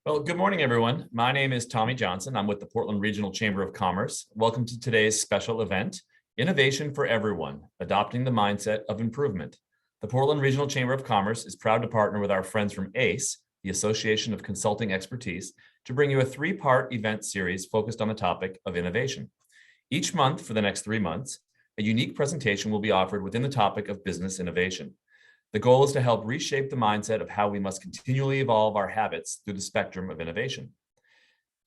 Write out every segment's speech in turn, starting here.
Well, good morning, everyone. My name is Tommy Johnson. I'm with the Portland Regional Chamber of Commerce. Welcome to today's special event, Innovation for Everyone, Adopting the Mindset of Improvement. The Portland Regional Chamber of Commerce is proud to partner with our friends from ACE, the Association of Consulting Expertise, to bring you a three-part event series focused on the topic of innovation. Each month for the next 3 months, a unique presentation will be offered within the topic of business innovation. The goal is to help reshape the mindset of how we must continually evolve our habits through the spectrum of innovation.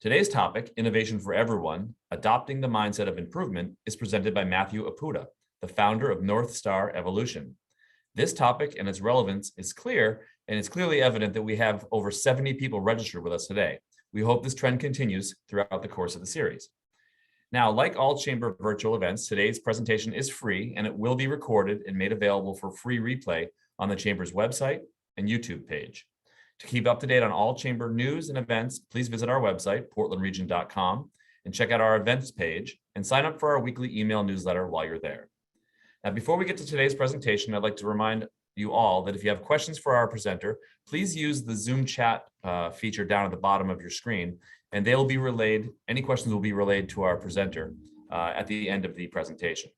Today's topic, Innovation for Everyone, Adopting the Mindset of Improvement, is presented by Matthew Opuda, the founder of Northstar Evolution. This topic and its relevance is clear, and it's clearly evident that we have over 70 people registered with us today. We hope this trend continues throughout the course of the series. Now, like all Chamber virtual events, today's presentation is free and it will be recorded and made available for free replay on the Chamber's website and YouTube page. To keep up to date on all Chamber news and events, please visit our website, portlandregion.com, and check out our events page and sign up for our weekly email newsletter while you're there. Now, before we get to today's presentation, I'd like to remind you all that if you have questions for our presenter, please use the Zoom chat feature down at the bottom of your screen, and they'll be relayed, any questions will be relayed to our presenter at the end of the presentation.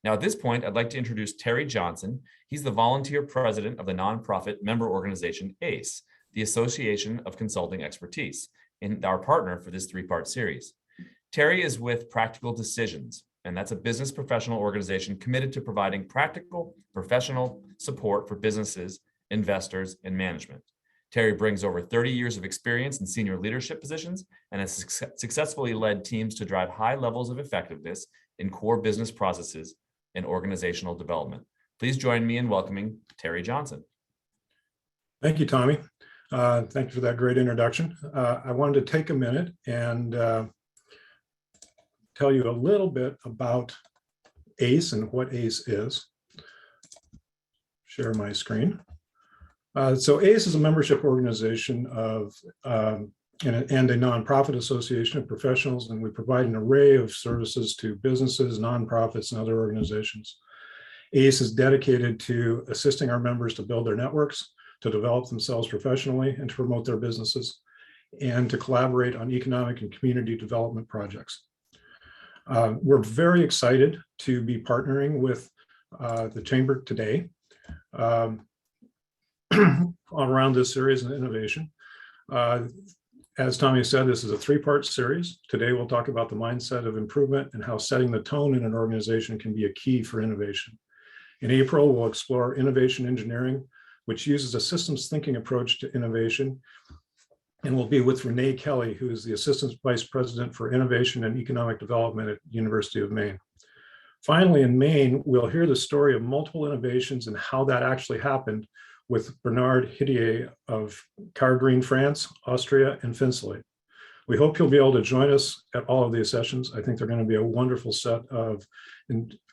Now, at this point, I'd like to introduce Terry Johnson. He's the volunteer president of the nonprofit member organization ACE, the Association of Consulting Expertise, and our partner for this three-part series. Terry is with Practical Decisions, and that's a business professional organization committed to providing practical, professional support for businesses, investors, and management. Terry brings over 30 years of experience in senior leadership positions and has successfully led teams to drive high levels of effectiveness in core business processes and organizational development. Please join me in welcoming Terry Johnson. Thank you, Tommy. Thank you for that great introduction. I wanted to take a minute and tell you a little bit about ACE and what ACE is. Share my screen. So ACE is a membership organization of and a nonprofit association of professionals, and we provide an array of services to businesses, nonprofits, and other organizations. ACE is dedicated to assisting our members to build their networks, to develop themselves professionally, and to promote their businesses, and to collaborate on economic and community development projects. We're very excited to be partnering with the Chamber today around this series of innovation. As Tommy said, this is a three-part series. Today, we'll talk about the mindset of improvement and how setting the tone in an organization can be a key for innovation. In April, we'll explore innovation engineering, which uses a systems thinking approach to innovation. And we'll be with Renee Kelly, who is the Assistant Vice President for Innovation and Economic Development at University of Maine. Finally, in Maine, we'll hear the story of multiple innovations and how that actually happened with Bernard Hidier of Cargreen, France, Austria, and Finsbury. We hope you'll be able to join us at all of these sessions. I think they're going to be a wonderful set of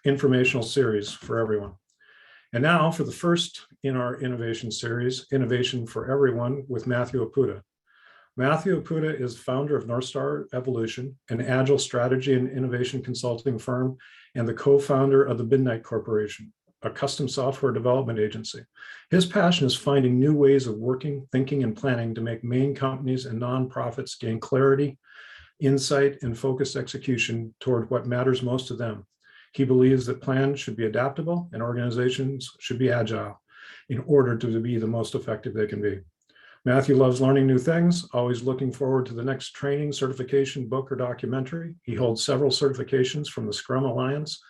informational series for everyone. And now for the first in our innovation series, Innovation for Everyone with Matthew Opuda. Matthew Opuda is founder of Northstar Evolution, an agile strategy and innovation consulting firm, and the co-founder of the Midnight Corporation, a custom software development agency. His passion is finding new ways of working, thinking, and planning to make Maine companies and nonprofits gain clarity, insight, and focused execution toward what matters most to them. He believes that plans should be adaptable and organizations should be agile in order to be the most effective they can be. Matthew loves learning new things, always looking forward to the next training, certification, book, or documentary. He holds several certifications from the Scrum Alliance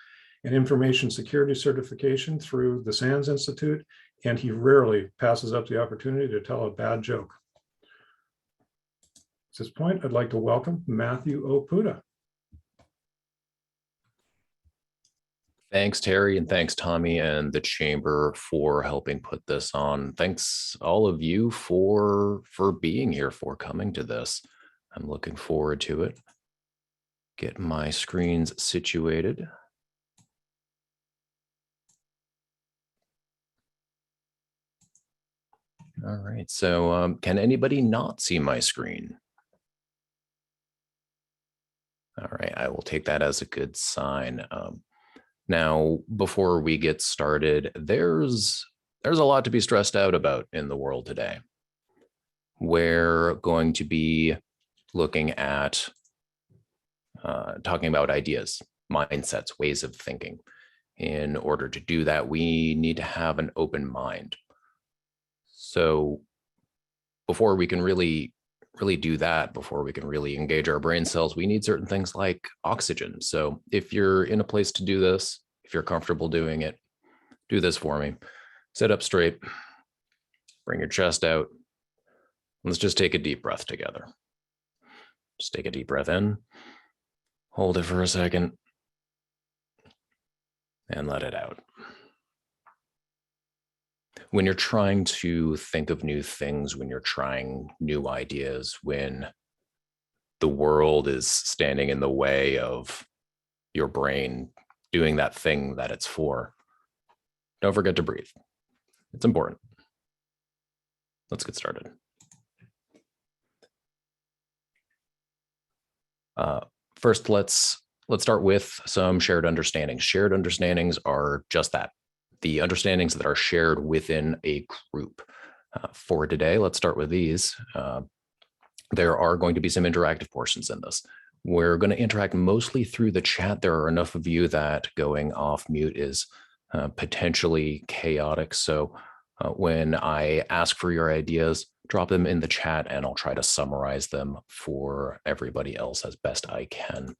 and information security certification through the SANS Institute, and he rarely passes up the opportunity to tell a bad joke. At this point, I'd like to welcome Matthew Opuda. Thanks, Terry, and thanks, Tommy, and the Chamber for helping put this on. Thanks, all of you, for being here, for coming to this. I'm looking forward to it. Get my screens situated. All right, so can anybody not see my screen? All right, I will take that as a good sign. Now, before we get started, there's a lot to be stressed out about in the world today. we're going to be looking at talking about ideas, mindsets, ways of thinking. In order to do that, we need to have an open mind. So before we can really do that, before we can really engage our brain cells, we need certain things like oxygen. So if you're in a place to do this, if you're comfortable doing it, do this for me. Sit up straight, bring your chest out. Let's just take a deep breath together. Just take a deep breath in, hold it for a second, and let it out. When you're trying to think of new things, when you're trying new ideas, when the world is standing in the way of your brain doing that thing that it's for, don't forget to breathe. It's important. Let's get started. First, let's start with some shared understandings. Shared understandings are just that, the understandings that are shared within a group. For today, let's start with these. There are going to be some interactive portions in this. We're going to interact mostly through the chat. There are enough of you that going off mute is potentially chaotic. So when I ask for your ideas, drop them in the chat and I'll try to summarize them for everybody else as best I can.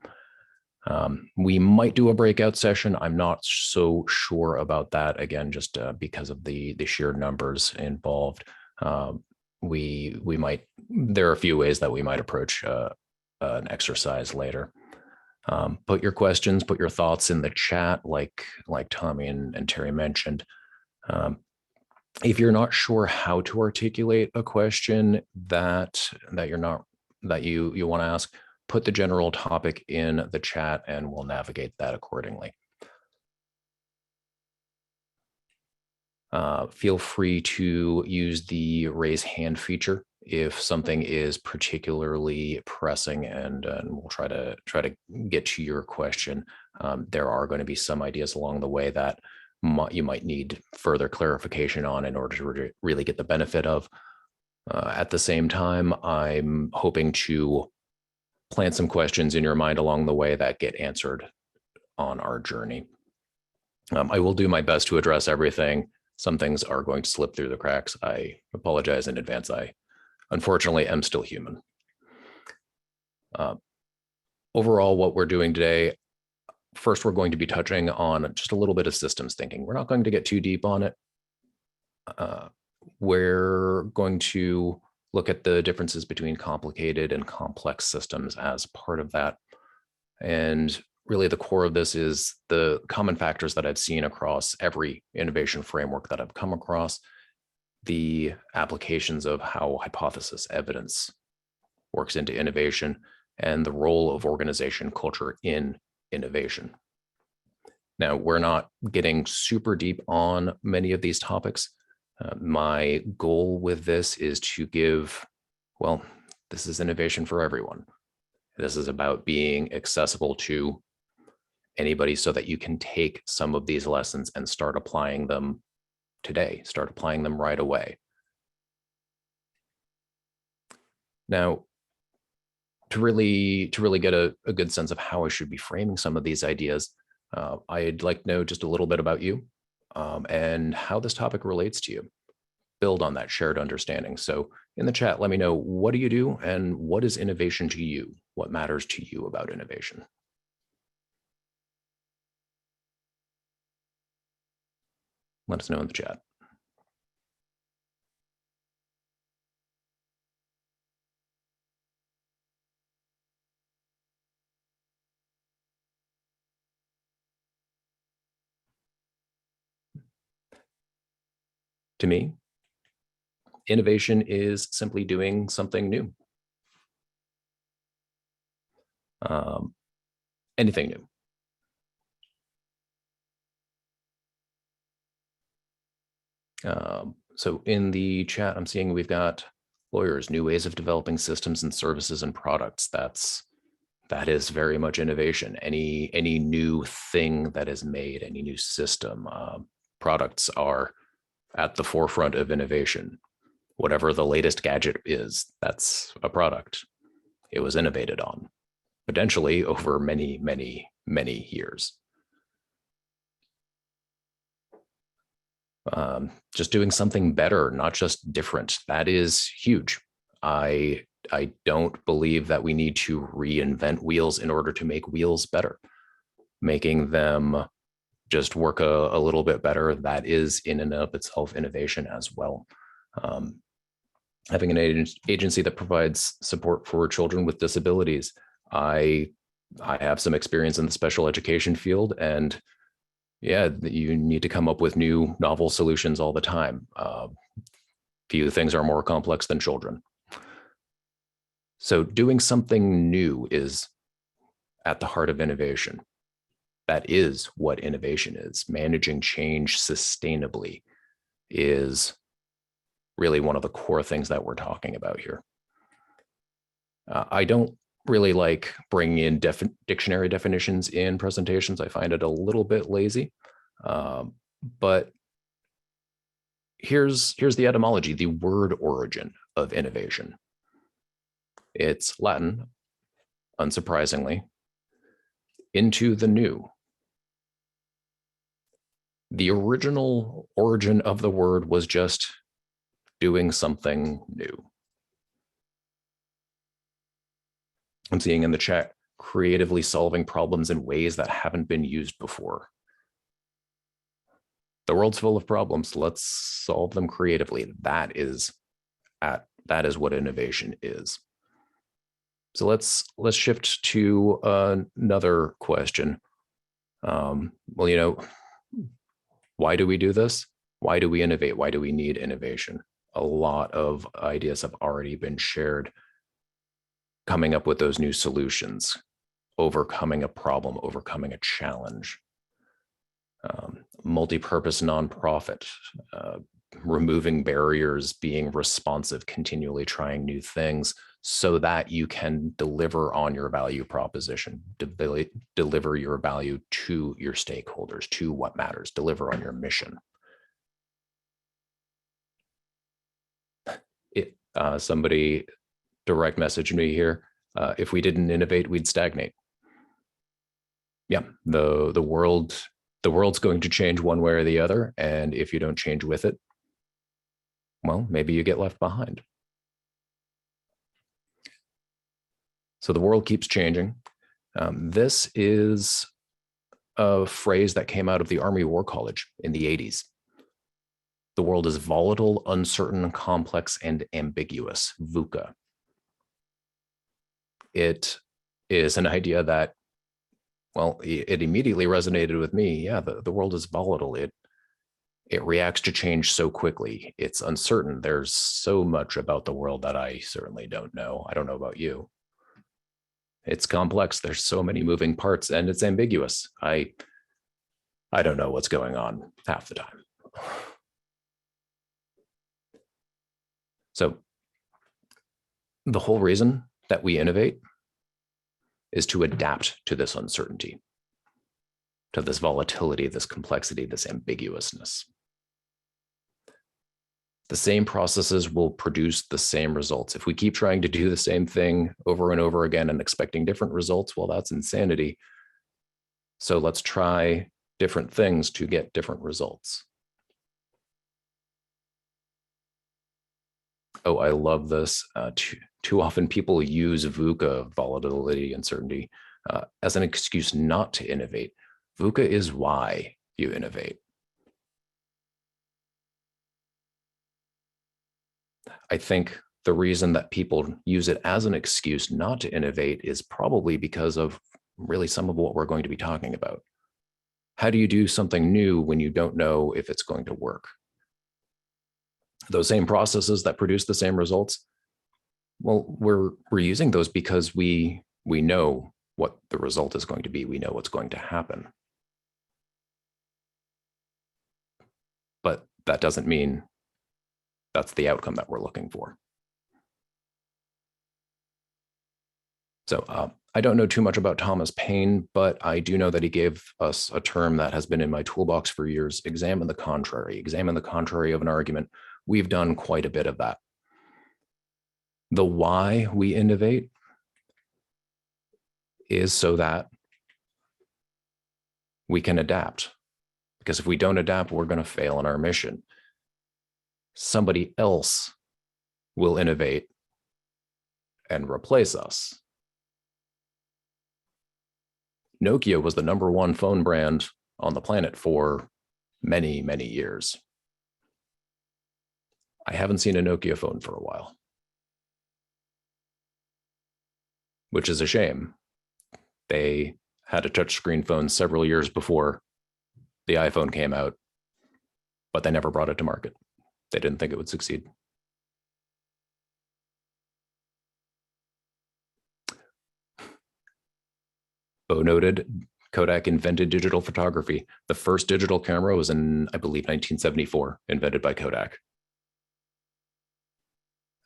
We might do a breakout session. I'm not so sure about that. Again, just because of the sheer numbers involved. We might, there are a few ways that we might approach an exercise later. Put your questions, put your thoughts in the chat, like Tommy and Terry mentioned. If you're not sure how to articulate a question that you want to ask, put the general topic in the chat and we'll navigate that accordingly. Feel free to use the raise hand feature if something is particularly pressing, and we'll try to get to your question. There are going to be some ideas along the way that you might need further clarification on in order to really get the benefit of. At the same time, I'm hoping to plant some questions in your mind along the way that get answered on our journey. I will do my best to address everything. Some things are going to slip through the cracks. I apologize in advance. I unfortunately am still human. Overall, what we're doing today, first, we're going to be touching on just a little bit of systems thinking. We're not going to get too deep on it. We're going to look at the differences between complicated and complex systems as part of that. And really the core of this is the common factors that I've seen across every innovation framework that I've come across, the applications of how hypothesis evidence works into innovation, and the role of organization culture in innovation. Now, we're not getting super deep on many of these topics. My goal with this is to give, well, this is innovation for everyone. This is about being accessible to anybody so that you can take some of these lessons and start applying them today, start applying them right away. Now, to really get a good sense of how I should be framing some of these ideas, I'd like to know just a little bit about you and how this topic relates to you. Build on that shared understanding. So in the chat, let me know, what do you do and what is innovation to you? What matters to you about innovation? Let us know in the chat. To me, innovation is simply doing something new. Anything new. So in the chat, I'm seeing we've got lawyers, new ways of developing systems and services and products. That is very much innovation. Any new thing that is made, any new system, products are at the forefront of innovation. Whatever the latest gadget is, that's a product. It was innovated on, potentially over many, many, many years. Just doing something better, not just different. That is huge. I don't believe that we need to reinvent wheels in order to make wheels better. Making them just work a little bit better, that is in and of itself innovation as well. Having an agency that provides support for children with disabilities. I have some experience in the special education field, and yeah, you need to come up with new novel solutions all the time. Few things are more complex than children. So doing something new is at the heart of innovation. That is what innovation is. Managing change sustainably is really one of the core things that we're talking about here. I don't really like bringing in dictionary definitions in presentations. I find it a little bit lazy, but here's the etymology, the word origin of innovation. It's Latin, unsurprisingly, into the new. The original origin of the word was just doing something new. I'm seeing in the chat, creatively solving problems in ways that haven't been used before. The world's full of problems. Let's solve them creatively. That is what innovation is. So let's shift to another question. Well, why do we do this? Why do we innovate? Why do we need innovation? A lot of ideas have already been shared. Coming up with those new solutions, overcoming a problem, overcoming a challenge, multi-purpose nonprofit, removing barriers, being responsive, continually trying new things so that you can deliver on your value proposition, deliver your value to your stakeholders, to what matters, deliver on your mission. Somebody direct message me here. If we didn't innovate, we'd stagnate. Yeah, the world's going to change one way or the other, and if you don't change with it, well, maybe you get left behind. So the world keeps changing. This is a phrase that came out of the Army War College in the 80s. The world is volatile, uncertain, complex, and ambiguous, VUCA. It is an idea that, well, it immediately resonated with me. Yeah, the world is volatile. It reacts to change so quickly. It's uncertain. There's so much about the world that I certainly don't know. I don't know about you. It's complex. There's so many moving parts, and it's ambiguous. I don't know what's going on half the time. So the whole reason that we innovate is to adapt to this uncertainty, to this volatility, this complexity, this ambiguousness. The same processes will produce the same results. If we keep trying to do the same thing over and over again and expecting different results, well, that's insanity. So let's try different things to get different results. Oh, I love this. Too often people use VUCA, volatility, uncertainty, as an excuse not to innovate. VUCA is why you innovate. I think the reason that people use it as an excuse not to innovate is probably because of really some of what we're going to be talking about. How do you do something new when you don't know if it's going to work? Those same processes that produce the same results, well, we're using those because we know what the result is going to be. We know what's going to happen. But that doesn't mean that's the outcome that we're looking for. So I don't know too much about Thomas Paine, but I do know that he gave us a term that has been in my toolbox for years: examine the contrary. Examine the contrary of an argument. We've done quite a bit of that The why we innovate is so that we can adapt. Because if we don't adapt, we're going to fail in our mission. Somebody else will innovate and replace us. Nokia was the #1 phone brand on the planet for many, many years. I haven't seen a Nokia phone for a while, which is a shame. They had a touchscreen phone several years before the iPhone came out, but they never brought it to market. They didn't think it would succeed. Bo noted, Kodak invented digital photography. The first digital camera was in, I believe, 1974, invented by Kodak.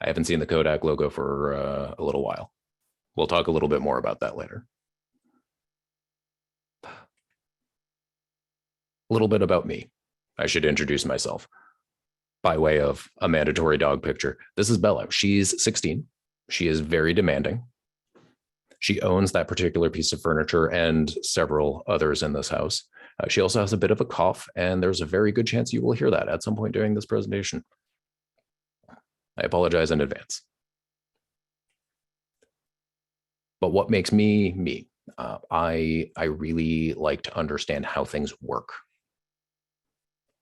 I haven't seen the Kodak logo for a little while. We'll talk a little bit more about that later. A little bit about me. I should introduce myself by way of a mandatory dog picture. This is Bella. She's 16. She is very demanding. She owns that particular piece of furniture and several others in this house. She also has a bit of a cough, and there's a very good chance you will hear that at some point during this presentation. I apologize in advance. But what makes me me? I really like to understand how things work.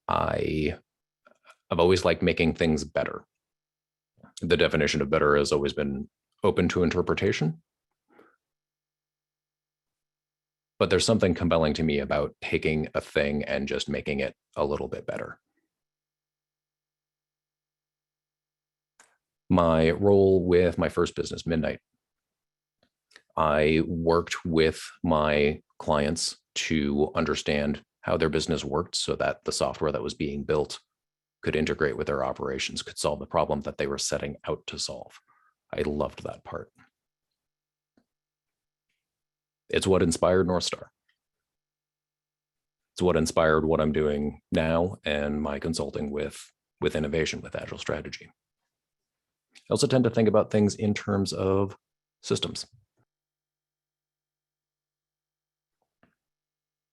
I've always liked making things better. The definition of better has always been open to interpretation. But there's something compelling to me about taking a thing and just making it a little bit better. My role with my first business, Midnight, I worked with my clients to understand how their business worked so that the software that was being built could integrate with their operations, could solve the problem that they were setting out to solve. I loved that part. It's what inspired Northstar. It's what inspired what I'm doing now and my consulting with innovation, with agile strategy. I also tend to think about things in terms of systems.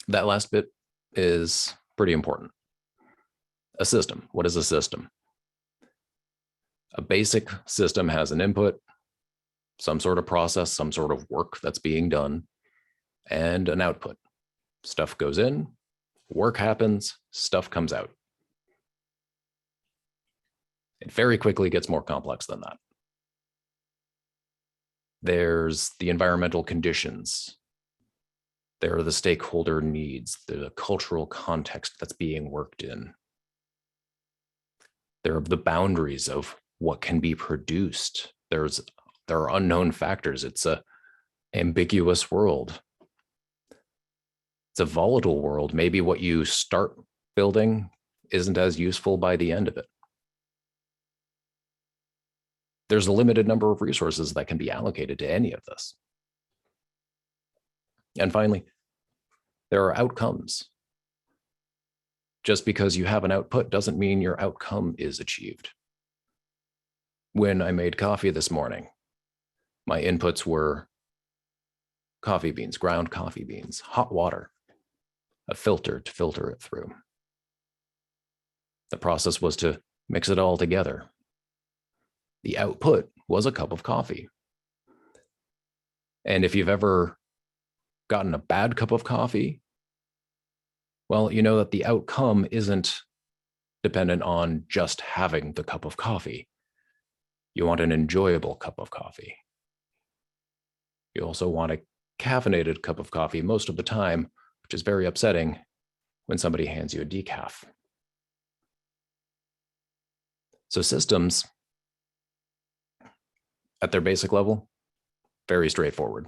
That last bit is pretty important. A system. What is a system? A basic system has an input, some sort of process, some sort of work that's being done, and an output. Stuff goes in, work happens, stuff comes out. It very quickly gets more complex than that. There's the environmental conditions. There are the stakeholder needs. There's the cultural context that's being worked in. There are the boundaries of what can be produced. There are unknown factors. It's an ambiguous world. It's a volatile world. Maybe what you start building isn't as useful by the end of it. There's a limited number of resources that can be allocated to any of this. And finally, there are outcomes. Just because you have an output doesn't mean your outcome is achieved. When I made coffee this morning, my inputs were coffee beans, ground coffee beans, hot water, a filter to filter it through. The process was to mix it all together. The output was a cup of coffee. And if you've ever gotten a bad cup of coffee, well, you know that the outcome isn't dependent on just having the cup of coffee. You want an enjoyable cup of coffee. You also want a caffeinated cup of coffee most of the time, which is very upsetting when somebody hands you a decaf. So systems, at their basic level, very straightforward.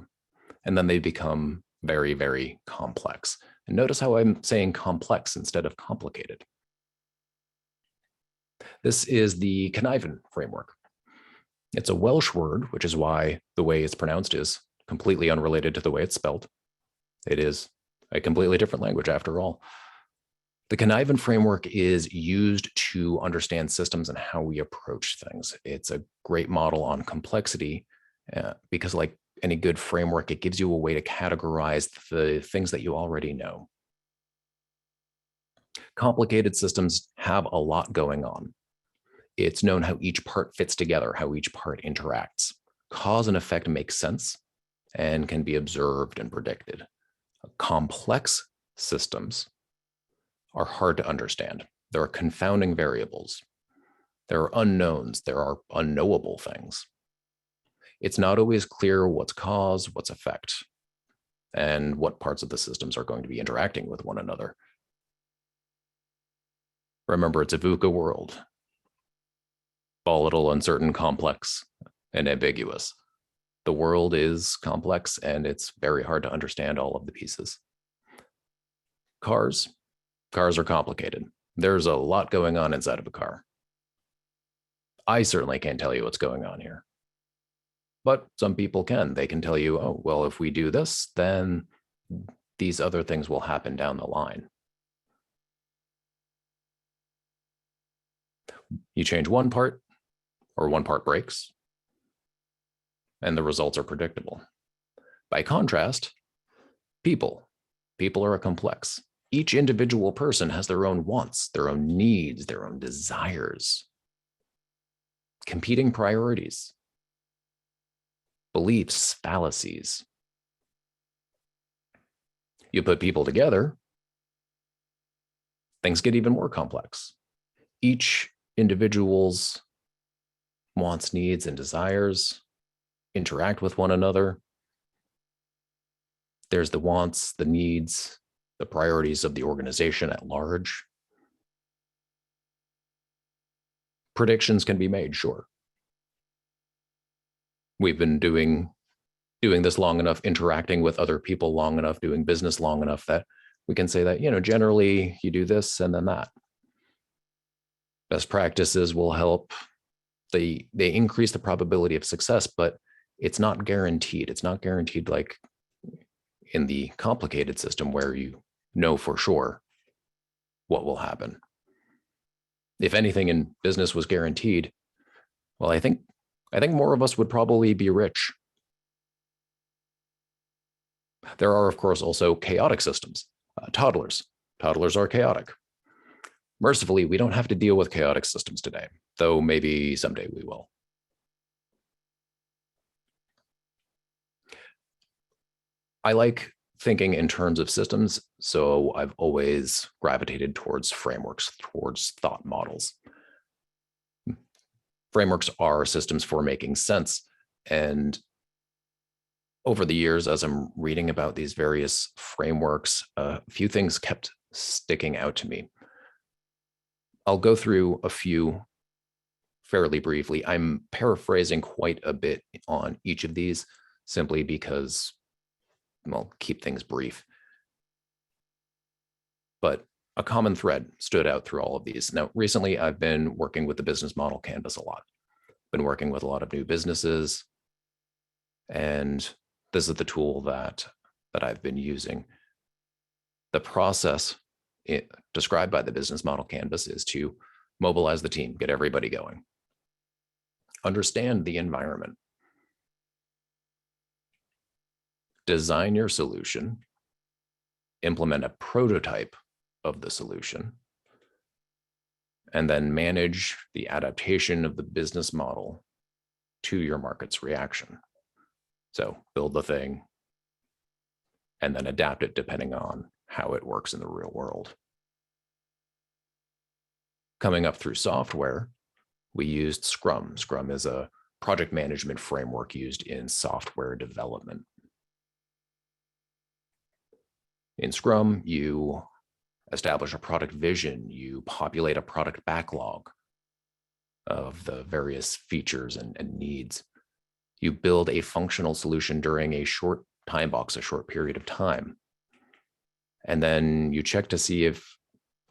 And then they become very, very complex. And notice how I'm saying complex instead of complicated. This is the Conniven framework. It's a Welsh word, which is why the way it's pronounced is completely unrelated to the way it's spelled. It is a completely different language after all. The conniving framework is used to understand systems and how we approach things. It's a great model on complexity because, like any good framework, it gives you a way to categorize the things that you already know. Complicated systems have a lot going on. It's known how each part fits together, how each part interacts. Cause and effect make sense and can be observed and predicted. Complex systems are hard to understand. There are confounding variables. There are unknowns. There are unknowable things. It's not always clear what's cause, what's effect, and what parts of the systems are going to be interacting with one another. Remember, it's a VUCA world. Volatile, uncertain, complex, and ambiguous. The world is complex, and it's very hard to understand all of the pieces. Cars are complicated. There's a lot going on inside of a car. I certainly can't tell you what's going on here. But some people can. They can tell you, oh, well, if we do this, then these other things will happen down the line. You change one part, or one part breaks, and the results are predictable. By contrast, people are a complex. Each individual person has their own wants, their own needs, their own desires, competing priorities, beliefs, fallacies. You put people together, things get even more complex. Each individual's wants, needs, and desires interact with one another. There's the wants, the needs, the priorities of the organization at large. Predictions can be made, sure. We've been doing this long enough, interacting with other people long enough, doing business long enough that we can say that, generally you do this and then that. Best practices will help. They increase the probability of success, but it's not guaranteed. It's not guaranteed like in the complicated system where you know for sure what will happen. If anything in business was guaranteed, well, I think more of us would probably be rich. There are, of course, also chaotic systems. Toddlers are chaotic. Mercifully, we don't have to deal with chaotic systems today, though maybe someday we will. I like thinking in terms of systems, so I've always gravitated towards frameworks, towards thought models. Frameworks are systems for making sense, and over the years, as I'm reading about these various frameworks, a few things kept sticking out to me. I'll go through a few fairly briefly. I'm paraphrasing quite a bit on each of these simply because, well, keep things brief. But a common thread stood out through all of these. Now, recently, I've been working with the business model canvas a lot. Been working with a lot of new businesses, and this is the tool that I've been using. The process described by the business model canvas is to mobilize the team, get everybody going, understand the environment, design your solution, implement a prototype of the solution, and then manage the adaptation of the business model to your market's reaction. So build the thing and then adapt it depending on how it works in the real world. Coming up through software, we used Scrum. Scrum is a project management framework used in software development. In Scrum, you establish a product vision, you populate a product backlog of the various features and needs. You build a functional solution during a short time box, a short period of time. And then you check to see if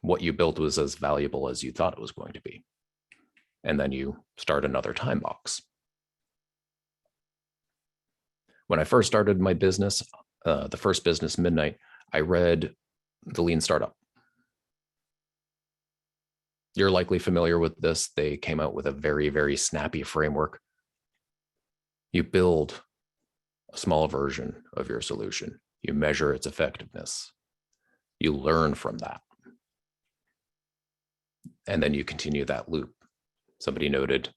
what you built was as valuable as you thought it was going to be. And then you start another time box. When I first started my business, the first business, Midnight, I read The Lean Startup. You're likely familiar with this. They came out with a very, very snappy framework. You build a small version of your solution. You measure its effectiveness. You learn from that. And then you continue that loop. Somebody noted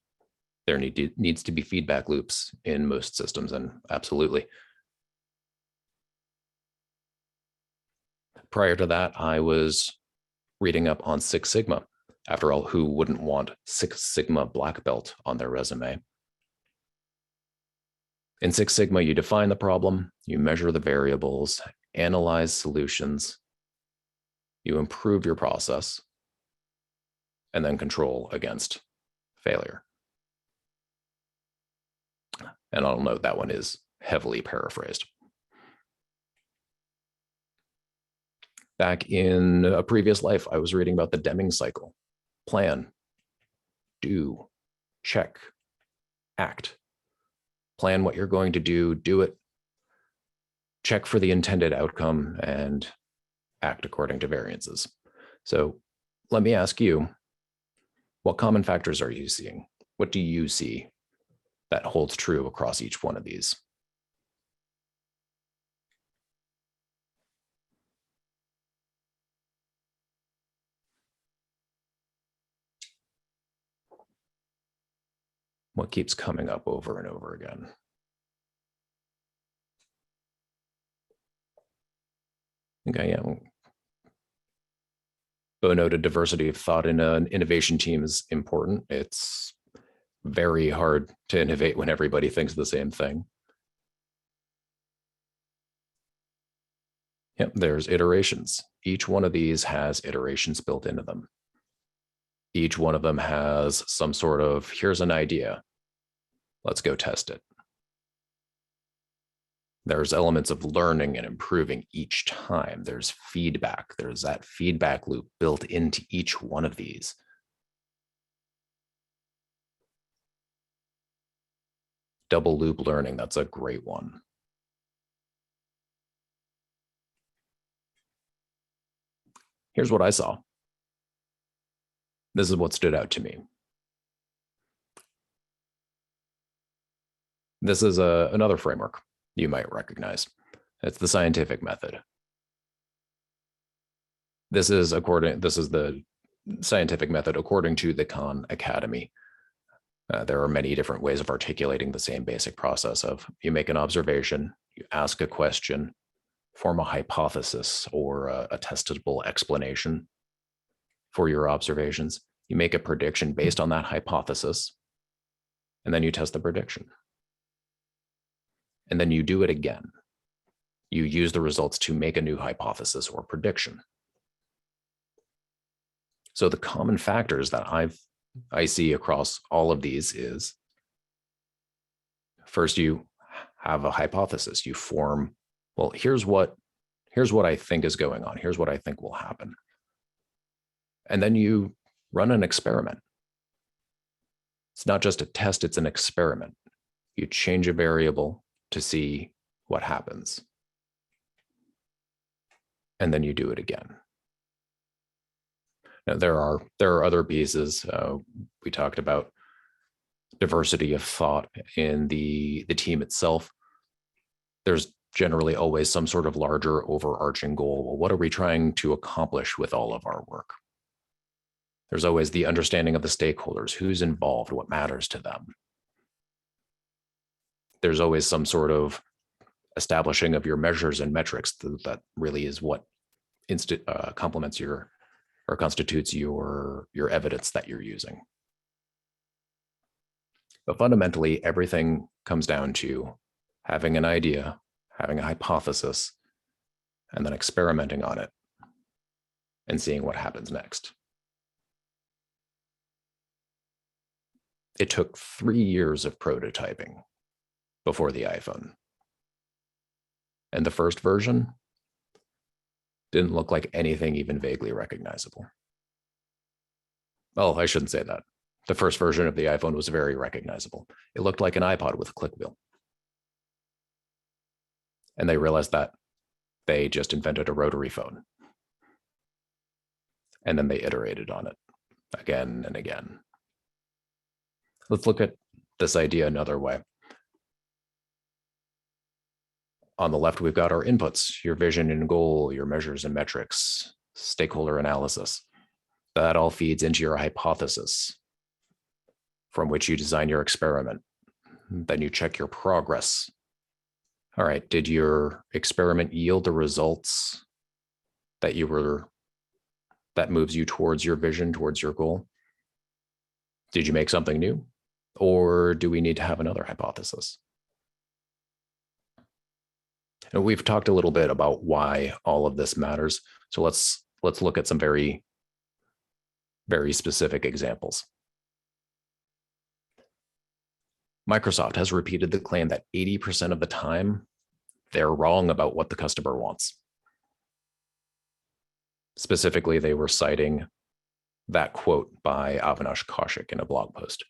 there needs to be feedback loops in most systems, and absolutely. Prior to that, I was reading up on Six Sigma. After all, who wouldn't want Six Sigma black belt on their resume? In Six Sigma, you define the problem, you measure the variables, analyze solutions, you improve your process, and then control against failure. And I'll note that one is heavily paraphrased. Back in a previous life, I was reading about the Deming cycle. Plan, do, check, act. Plan what you're going to do it, check for the intended outcome, and act according to variances. So let me ask you, what common factors are you seeing? What do you see that holds true across each one of these? What keeps coming up over and over again? Okay, yeah. Bo noted diversity of thought in an innovation team is important. It's very hard to innovate when everybody thinks the same thing. Yep, there's iterations. Each one of these has iterations built into them. Each one of them has some sort of, here's an idea, let's go test it. There's elements of learning and improving each time. There's feedback. There's that feedback loop built into each one of these. Double loop learning, that's a great one. Here's what I saw. This is what stood out to me. This is another framework you might recognize. It's the scientific method. This is the scientific method according to the Khan Academy. There are many different ways of articulating the same basic process of you make an observation, you ask a question, form a hypothesis or a testable explanation for your observations. You make a prediction based on that hypothesis, and then you test the prediction. And then you do it again. You use the results to make a new hypothesis or prediction. So the common factors that I see across all of these is, first you have a hypothesis. You form, well, here's what I think is going on. Here's what I think will happen. And then you run an experiment. It's not just a test, it's an experiment. You change a variable to see what happens. And then you do it again. Now, there are other pieces. We talked about diversity of thought in the team itself. There's generally always some sort of larger overarching goal. Well, what are we trying to accomplish with all of our work? There's always the understanding of the stakeholders, who's involved, what matters to them. There's always some sort of establishing of your measures and metrics that really is what complements your or constitutes your evidence that you're using. But fundamentally, everything comes down to having an idea, having a hypothesis, and then experimenting on it and seeing what happens next. It took 3 years of prototyping before the iPhone. And the first version didn't look like anything even vaguely recognizable. Oh, I shouldn't say that. The first version of the iPhone was very recognizable. It looked like an iPod with a click wheel. And they realized that they just invented a rotary phone. And then they iterated on it. again and again. Let's look at this idea another way. On the left, we've got our inputs, your vision and goal, your measures and metrics, stakeholder analysis. That all feeds into your hypothesis, from which you design your experiment. Then you check your progress. All right, did your experiment yield the results that moves you towards your vision, towards your goal? Did you make something new? Or do we need to have another hypothesis? And we've talked a little bit about why all of this matters. So let's look at some very, very specific examples. Microsoft has repeated the claim that 80% of the time, they're wrong about what the customer wants. Specifically, they were citing that quote by Avinash Kaushik in a blog post.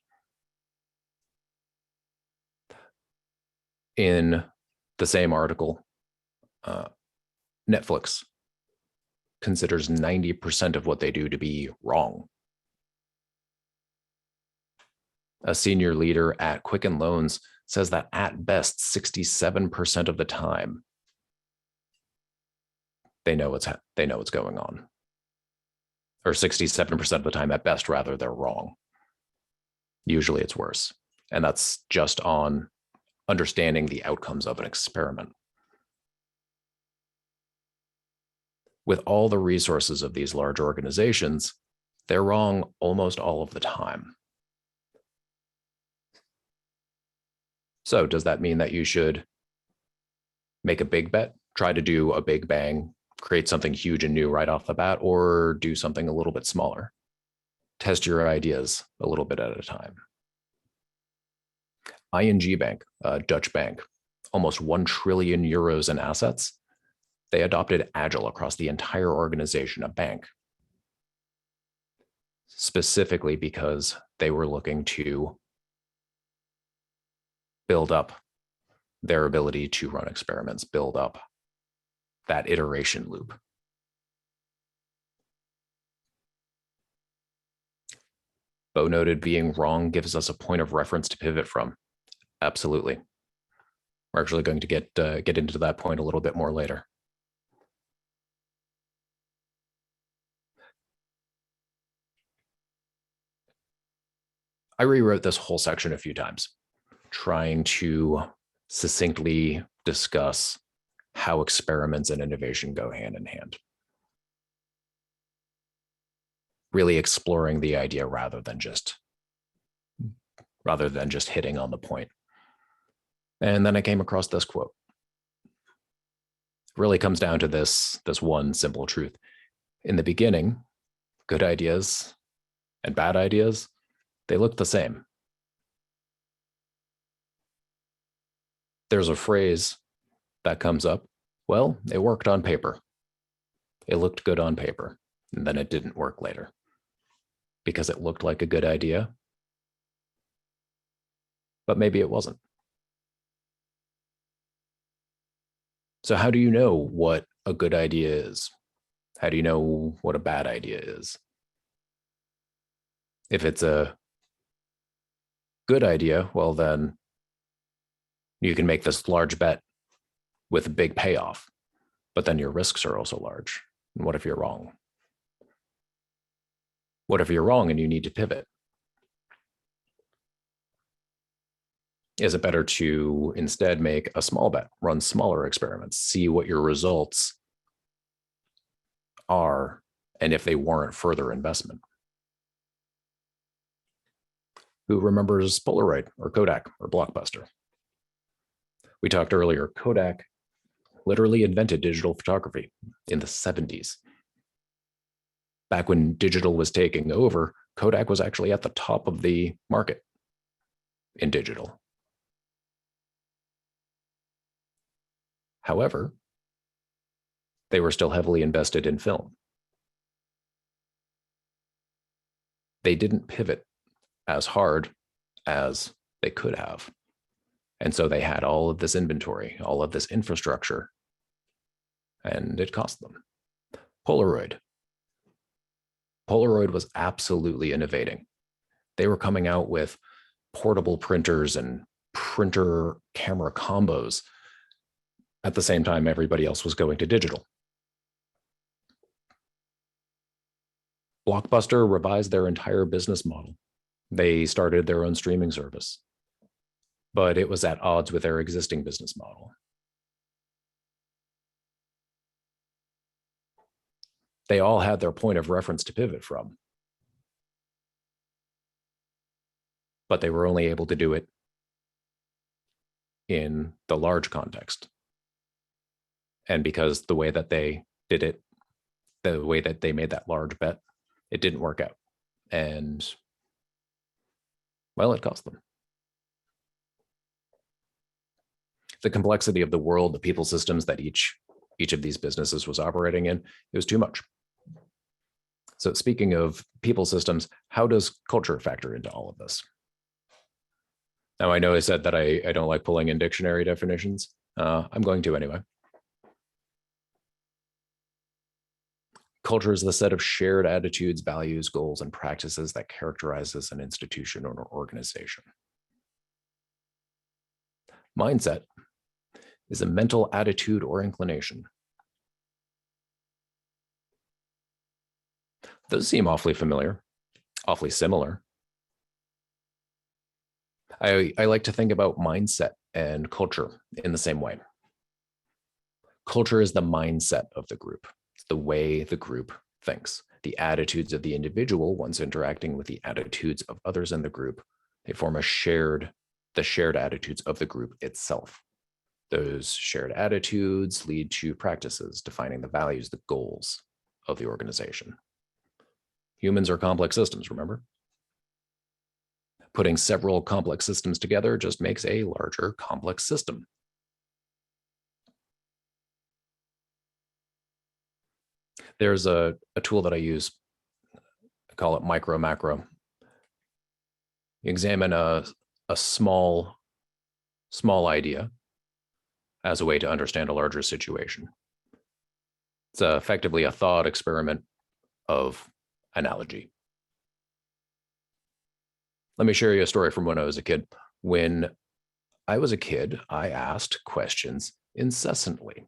In the same article, Netflix considers 90% of what they do to be wrong. A senior leader at Quicken Loans says that at best 67% of the time, they know what's going on. Or 67% of the time at best, rather, they're wrong. Usually it's worse. And that's just on understanding the outcomes of an experiment. With all the resources of these large organizations, they're wrong almost all of the time. So does that mean that you should make a big bet, try to do a big bang, create something huge and new right off the bat, or do something a little bit smaller? Test your ideas a little bit at a time. ING Bank, a Dutch bank, almost 1 trillion euros in assets. They adopted Agile across the entire organization, a bank, specifically because they were looking to build up their ability to run experiments, build up that iteration loop. Bo noted being wrong gives us a point of reference to pivot from. Absolutely. We're actually going to get into that point a little bit more later. I rewrote this whole section a few times, trying to succinctly discuss how experiments and innovation go hand in hand. Really exploring the idea rather than just hitting on the point. And then I came across this quote. It really comes down to this one simple truth. In the beginning, good ideas and bad ideas, they look the same. There's a phrase that comes up, well, it worked on paper. It looked good on paper, and then it didn't work later because it looked like a good idea, but maybe it wasn't. So how do you know what a good idea is? How do you know what a bad idea is? If it's a good idea, well, then you can make this large bet with a big payoff, but then your risks are also large. And what if you're wrong? What if you're wrong and you need to pivot? Is it better to instead make a small bet, run smaller experiments, see what your results are, and if they warrant further investment? Who remembers Polaroid or Kodak or Blockbuster? We talked earlier, Kodak literally invented digital photography in the 70s. Back when digital was taking over, Kodak was actually at the top of the market in digital. However, they were still heavily invested in film. They didn't pivot as hard as they could have. And so they had all of this inventory, all of this infrastructure, and it cost them. Polaroid. Polaroid was absolutely innovating. They were coming out with portable printers and printer camera combos at the same time everybody else was going to digital. Blockbuster revised their entire business model. They started their own streaming service, but it was at odds with their existing business model. They all had their point of reference to pivot from, but they were only able to do it in the large context. And because the way that they did it, the way that they made that large bet, it didn't work out. And, well, it cost them. The complexity of the world, the people systems that each of these businesses was operating in, it was too much. So speaking of people systems, how does culture factor into all of this? Now, I know I said that I don't like pulling in dictionary definitions. I'm going to anyway. Culture is the set of shared attitudes, values, goals, and practices that characterizes an institution or an organization. Mindset is a mental attitude or inclination. Those seem awfully familiar, awfully similar. I like to think about mindset and culture in the same way. Culture is the mindset of the group. It's the way the group thinks. The attitudes of the individual, once interacting with the attitudes of others in the group, they form the shared attitudes of the group itself. Those shared attitudes lead to practices defining the values, the goals of the organization. Humans are complex systems, remember? Putting several complex systems together just makes a larger complex system. There's a tool that I use, I call it Micromacro. You examine a small idea as a way to understand a larger situation. It's effectively a thought experiment of analogy. Let me share you a story from when I was a kid. When I was a kid, I asked questions incessantly.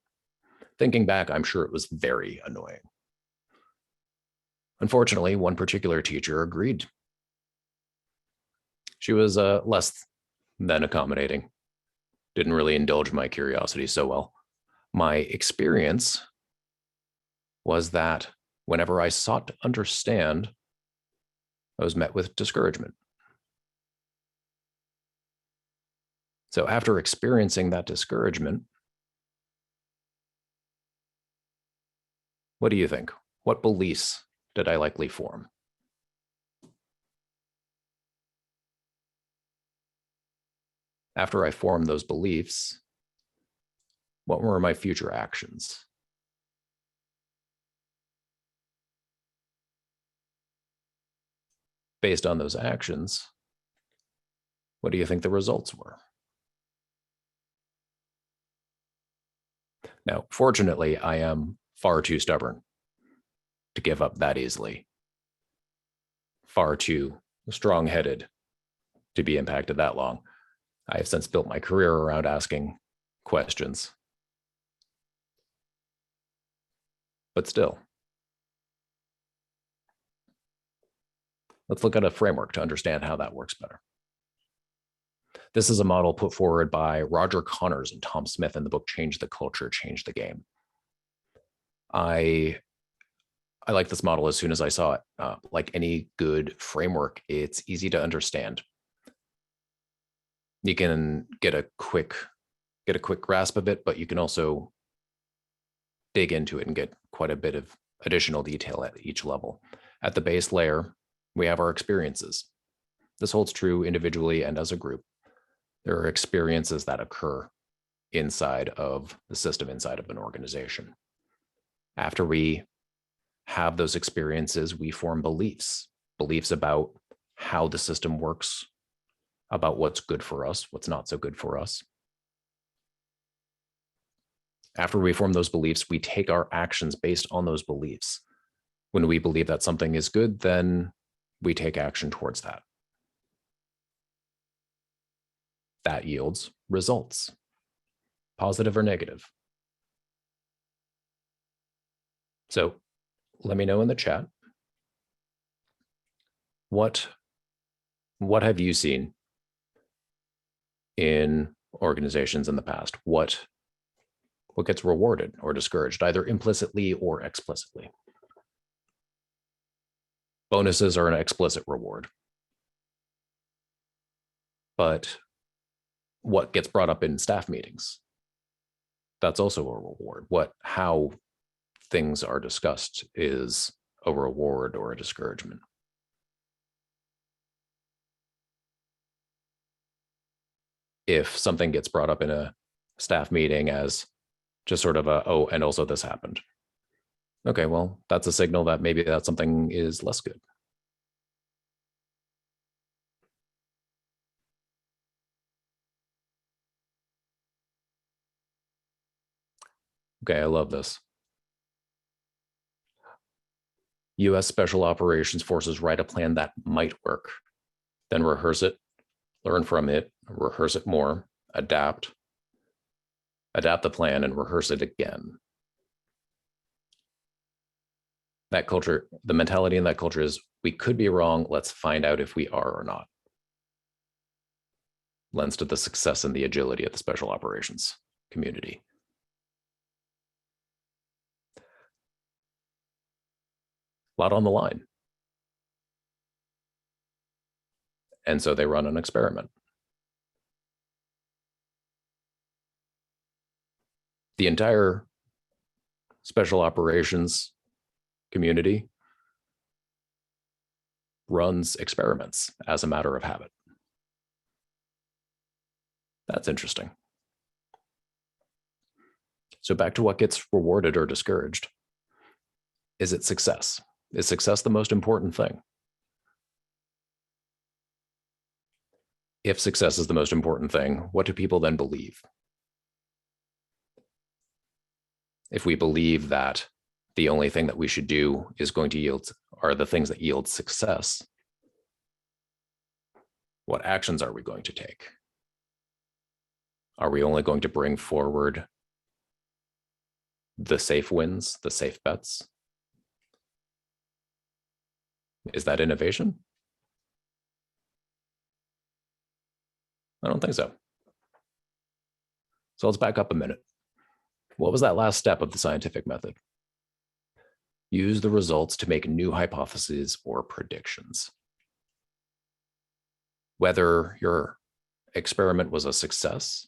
Thinking back, I'm sure it was very annoying. Unfortunately, one particular teacher agreed. She was less than accommodating. Didn't really indulge my curiosity so well. My experience was that whenever I sought to understand, I was met with discouragement. So after experiencing that discouragement, what do you think? What beliefs did I likely form? After I formed those beliefs, what were my future actions? Based on those actions, what do you think the results were? Now, fortunately, I am far too stubborn to give up that easily. Far too strong-headed to be impacted that long. I have since built my career around asking questions. But still, let's look at a framework to understand how that works better. This is a model put forward by Roger Connors and Tom Smith in the book Change the Culture, Change the Game. I like this model as soon as I saw it. Like any good framework, it's easy to understand. You can get a quick grasp of it, but you can also dig into it and get quite a bit of additional detail at each level. At the base layer, we have our experiences. This holds true individually and as a group. There are experiences that occur inside of the system, inside of an organization. After we have those experiences, we form beliefs about how the system works, about what's good for us, what's not so good for us. After we form those beliefs, we take our actions based on those beliefs. When we believe that something is good, then we take action towards that. That yields results, positive or negative. So let me know in the chat, what have you seen in organizations in the past? What gets rewarded or discouraged, either implicitly or explicitly? Bonuses are an explicit reward. But what gets brought up in staff meetings? That's also a reward. How things are discussed is a reward or a discouragement. If something gets brought up in a staff meeting as just sort of oh, and also this happened. Okay, well, that's a signal that maybe that something is less good. Okay, I love this. U.S. Special Operations Forces write a plan that might work, then rehearse it, learn from it, rehearse it more, adapt the plan, and rehearse it again. That culture, the mentality in that culture is, we could be wrong, let's find out if we are or not. Lends to the success and the agility of the special operations community. A lot on the line. And so they run an experiment. The entire special operations community runs experiments as a matter of habit. That's interesting. So back to what gets rewarded or discouraged. Is it success? Is success the most important thing? If success is the most important thing, what do people then believe? If we believe that the only thing that we should do is going to yield, are the things that yield success, what actions are we going to take? Are we only going to bring forward the safe wins, the safe bets? Is that innovation? I don't think so. So let's back up a minute. What was that last step of the scientific method? Use the results to make new hypotheses or predictions. Whether your experiment was a success,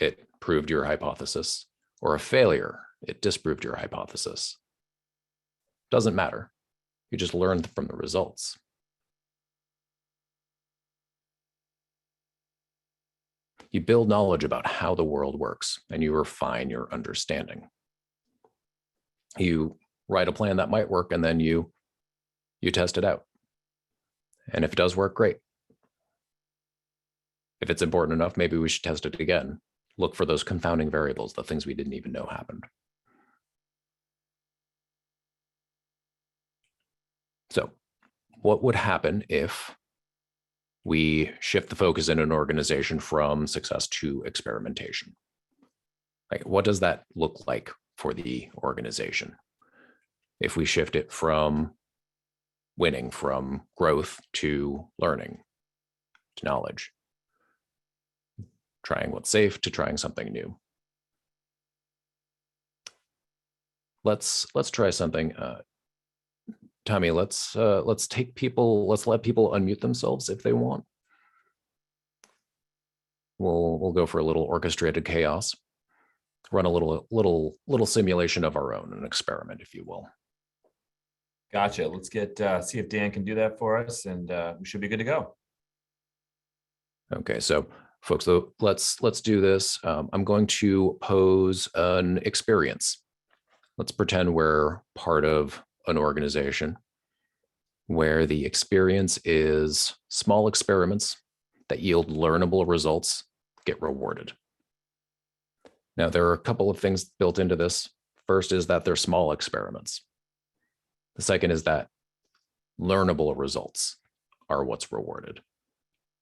it proved your hypothesis, or a failure, it disproved your hypothesis. Doesn't matter. You just learned from the results. You build knowledge about how the world works, and you refine your understanding. You write a plan that might work, and then you test it out. And if it does work, great. If it's important enough, maybe we should test it again. Look for those confounding variables, the things we didn't even know happened. So what would happen if we shift the focus in an organization from success to experimentation? Like, what does that look like for the organization? If we shift it from winning, from growth to learning, to knowledge, trying what's safe to trying something new. Let's try something. Tommy, let's let people unmute themselves if they want. We'll go for a little orchestrated chaos. Run a little simulation of our own, an experiment, if you will. Gotcha. Let's get see if Dan can do that for us, and we should be good to go. Okay, so folks, let's do this. I'm going to pose an experience. Let's pretend we're part of an organization where the experience is small experiments that yield learnable results get rewarded. Now, there are a couple of things built into this. First is that they're small experiments. The second is that learnable results are what's rewarded.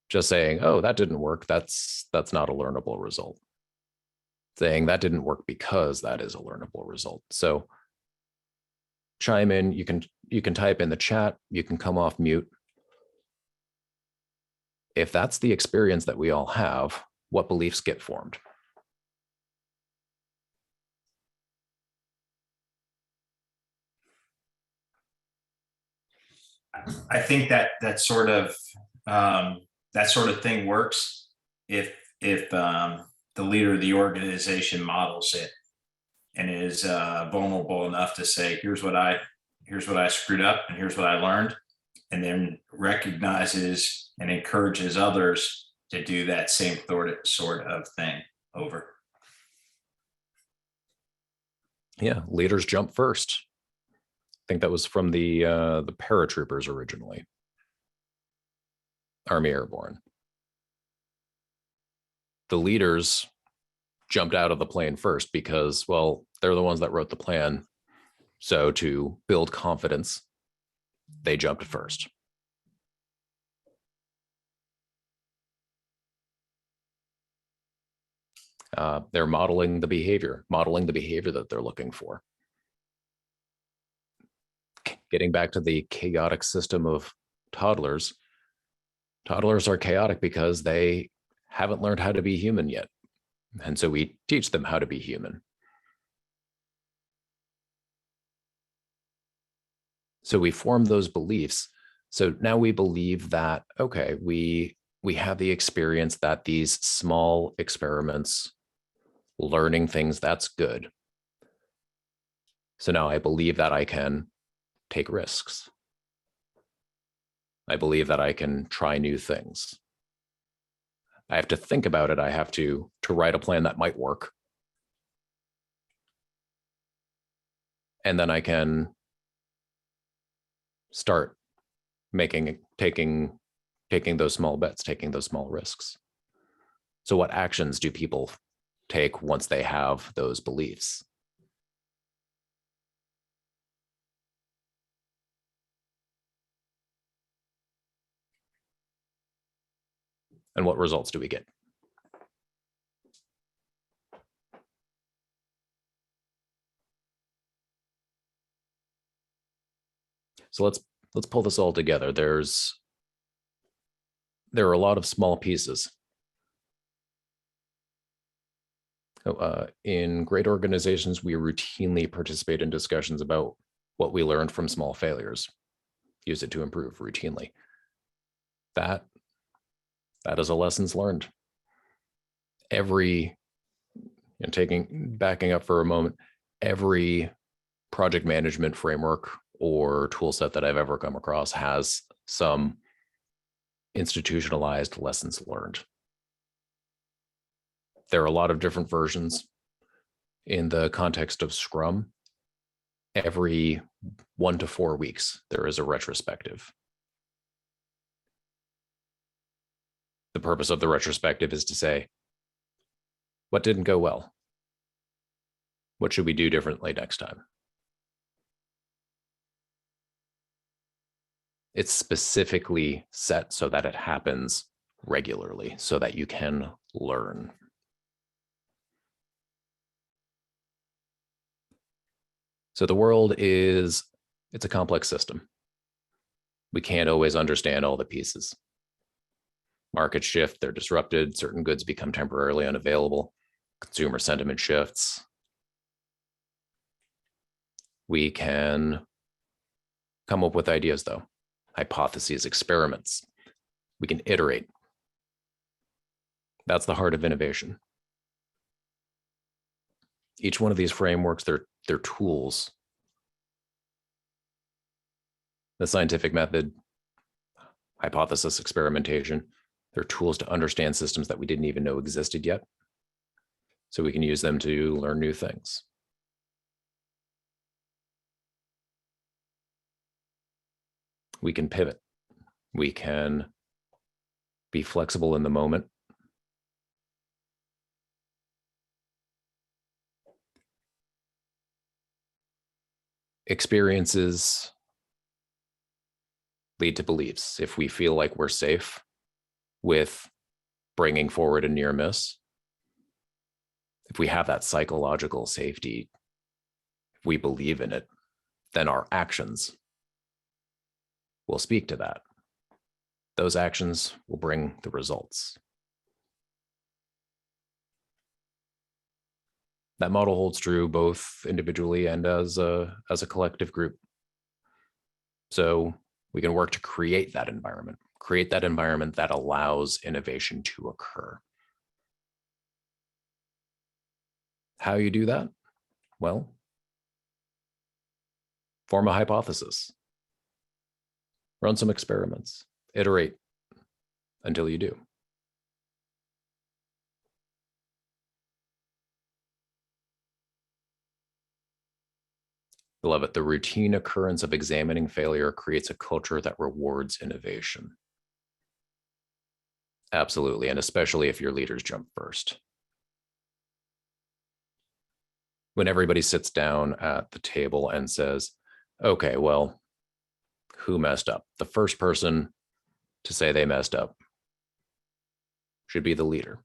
Just saying, oh, that didn't work, that's not a learnable result. Saying that didn't work because that is a learnable result. So chime in, you can type in the chat, you can come off mute. If that's the experience that we all have, what beliefs get formed? I think that sort of thing works if the leader of the organization models it and is vulnerable enough to say, here's what I screwed up and here's what I learned, and then recognizes and encourages others to do that same sort of thing over. Yeah, leaders jump first. I think that was from the paratroopers originally. Army Airborne. The leaders jumped out of the plane first because, well, they're the ones that wrote the plan. So to build confidence, they jumped first. They're modeling the behavior that they're looking for. Getting back to the chaotic system of toddlers, toddlers are chaotic because they haven't learned how to be human yet. And so we teach them how to be human. So we form those beliefs. So now we believe that, okay, we have the experience that these small experiments, learning things, that's good. So now I believe that I can take risks. I believe that I can try new things. I have to think about it. I have to write a plan that might work. And then I can start taking those small bets, taking those small risks. So what actions do people take once they have those beliefs? And what results do we get? So let's pull this all together. There are a lot of small pieces. In great organizations, we routinely participate in discussions about what we learned from small failures. Use it to improve routinely. That is a lessons learned. Backing up for a moment, every project management framework or tool set that I've ever come across has some institutionalized lessons learned. There are a lot of different versions. In the context of Scrum, every 1 to 4 weeks, there is a retrospective. The purpose of the retrospective is to say, what didn't go well? What should we do differently next time? It's specifically set so that it happens regularly, so that you can learn. So the world it's a complex system. We can't always understand all the pieces. Markets shift, they're disrupted, certain goods become temporarily unavailable, consumer sentiment shifts. We can come up with ideas though, hypotheses, experiments. We can iterate. That's the heart of innovation. Each one of these frameworks, they're tools. The scientific method, hypothesis, experimentation, they're tools to understand systems that we didn't even know existed yet. So we can use them to learn new things. We can pivot. We can be flexible in the moment. Experiences lead to beliefs. If we feel like we're safe with bringing forward a near miss, if we have that psychological safety, if we believe in it, then our actions will speak to that. Those actions will bring the results. That model holds true both individually and as a collective group. So we can work to create that environment that allows innovation to occur. How you do that? Well, form a hypothesis, run some experiments, iterate until you do. Beloved, the routine occurrence of examining failure creates a culture that rewards innovation. Absolutely, and especially if your leaders jump first. When everybody sits down at the table and says, okay, well, who messed up? The first person to say they messed up should be the leader.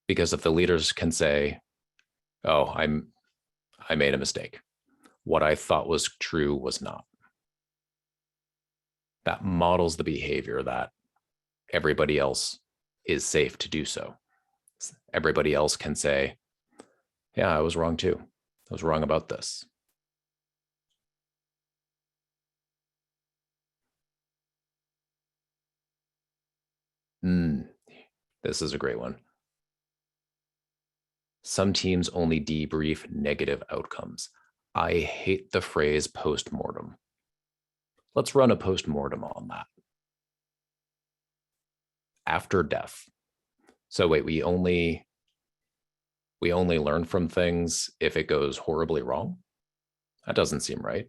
Because if the leaders can say, oh, I made a mistake. What I thought was true was not. That models the behavior that everybody else is safe to do so. Everybody else can say, yeah, I was wrong too. I was wrong about this. This is a great one. Some teams only debrief negative outcomes. I hate the phrase post-mortem. Let's run a post-mortem on that. After death. So wait, we only learn from things if it goes horribly wrong? That doesn't seem right.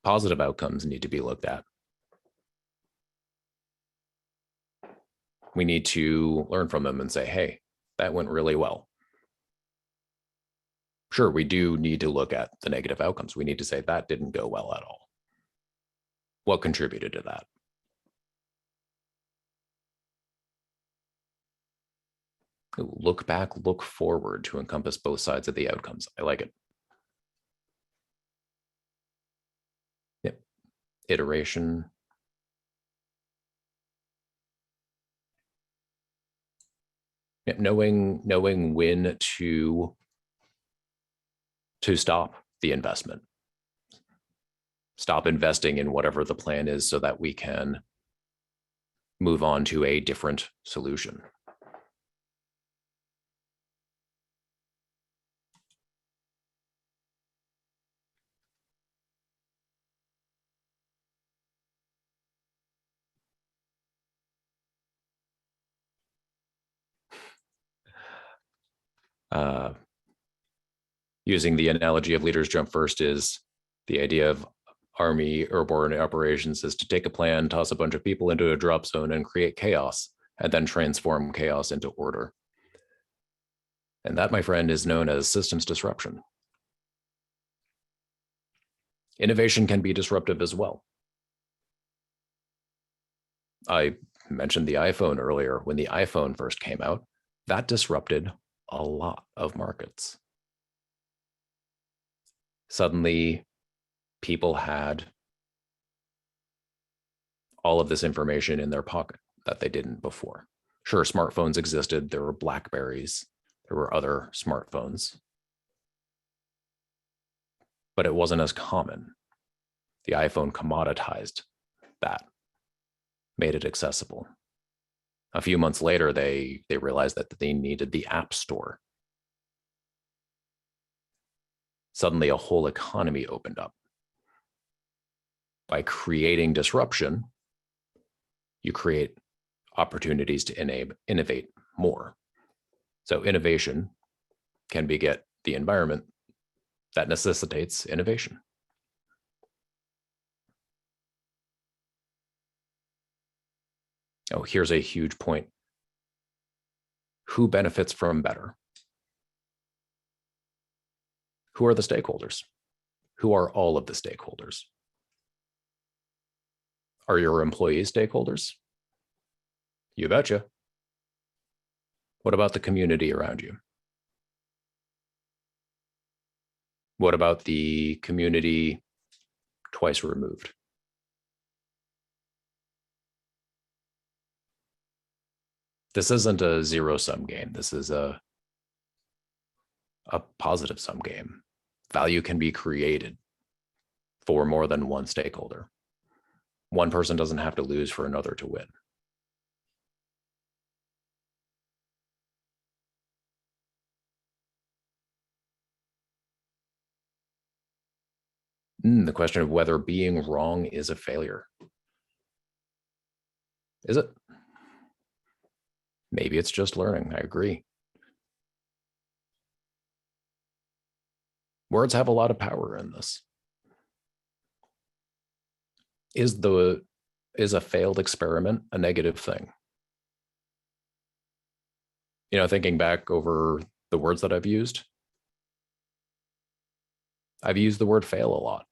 Positive outcomes need to be looked at. We need to learn from them and say, hey, that went really well. Sure, we do need to look at the negative outcomes. We need to say that didn't go well at all. What contributed to that? Look back, look forward to encompass both sides of the outcomes. I like it. Yep. Iteration. Yep. Knowing when to stop the investment. Stop investing in whatever the plan is so that we can move on to a different solution. Using the analogy of leaders jump first is the idea of Army airborne operations is to take a plan, toss a bunch of people into a drop zone and create chaos, and then transform chaos into order. And that, my friend, is known as systems disruption. Innovation can be disruptive as well. I mentioned the iPhone earlier. When the iPhone first came out, that disrupted a lot of markets. Suddenly, people had all of this information in their pocket that they didn't before. Sure, smartphones existed. There were Blackberries. There were other smartphones. But it wasn't as common. The iPhone commoditized that, made it accessible. A few months later, they realized that they needed the App Store. Suddenly, a whole economy opened up. By creating disruption, you create opportunities to innovate more. So innovation can beget the environment that necessitates innovation. Oh, here's a huge point. Who benefits from better? Who are the stakeholders? Who are all of the stakeholders? Are your employees stakeholders? You betcha. What about the community around you? What about the community twice removed? This isn't a zero-sum game. This is a positive-sum game. Value can be created for more than one stakeholder. One person doesn't have to lose for another to win. The question of whether being wrong is a failure. Is it? Maybe it's just learning. I agree. Words have a lot of power in this. Is a failed experiment a negative thing? You know, thinking back over the words that I've used the word fail a lot.